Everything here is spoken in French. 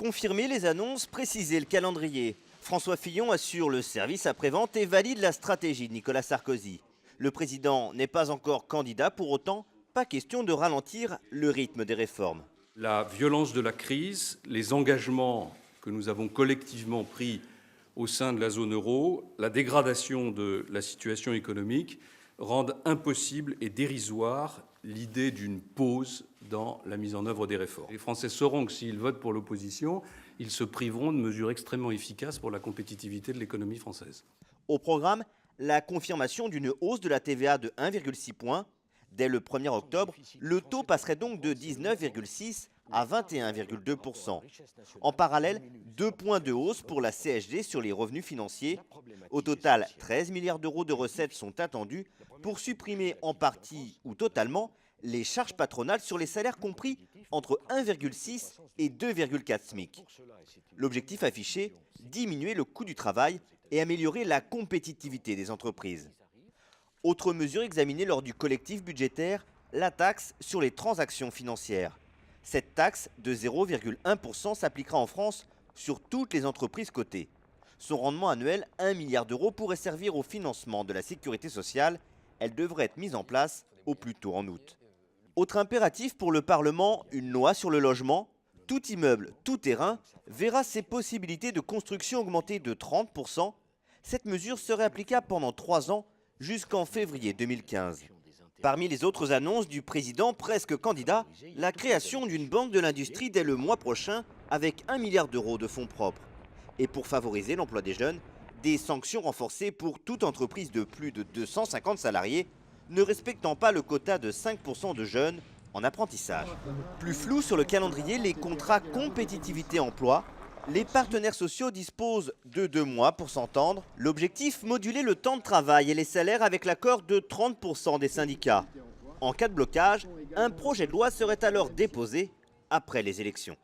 Confirmer les annonces, préciser le calendrier. François Fillon assure le service après-vente et valide la stratégie de Nicolas Sarkozy. Le président n'est pas encore candidat, pour autant, pas question de ralentir le rythme des réformes. La violence de la crise, les engagements que nous avons collectivement pris au sein de la zone euro, la dégradation de la situation économique rendent impossible et dérisoire l'idée d'une pause dans la mise en œuvre des réformes. Les Français sauront que s'ils votent pour l'opposition, ils se priveront de mesures extrêmement efficaces pour la compétitivité de l'économie française. Au programme, la confirmation d'une hausse de la TVA de 1,6 point. Dès le 1er octobre, le taux passerait donc de 19,6 à 21,2 %. En parallèle, 2 points de hausse pour la CSG sur les revenus financiers. Au total, 13 milliards d'euros de recettes sont attendus pour supprimer en partie ou totalement les charges patronales sur les salaires compris entre 1,6 et 2,4 SMIC. L'objectif affiché, diminuer le coût du travail et améliorer la compétitivité des entreprises. Autre mesure examinée lors du collectif budgétaire, la taxe sur les transactions financières. Cette taxe de 0,1 % s'appliquera en France sur toutes les entreprises cotées. Son rendement annuel, 1 milliard d'euros, pourrait servir au financement de la sécurité sociale. Elle devrait être mise en place au plus tôt en août. Autre impératif pour le Parlement, une loi sur le logement. Tout immeuble, tout terrain verra ses possibilités de construction augmenter de 30 %. Cette mesure serait applicable pendant 3 ans jusqu'en février 2015. Parmi les autres annonces du président presque candidat, la création d'une banque de l'industrie dès le mois prochain avec 1 milliard d'euros de fonds propres. Et pour favoriser l'emploi des jeunes, des sanctions renforcées pour toute entreprise de plus de 250 salariés ne respectant pas le quota de 5 % de jeunes en apprentissage. Plus flou sur le calendrier, les contrats compétitivité-emploi. Les partenaires sociaux disposent de 2 mois pour s'entendre. L'objectif, moduler le temps de travail et les salaires avec l'accord de 30 % des syndicats. En cas de blocage, un projet de loi serait alors déposé après les élections.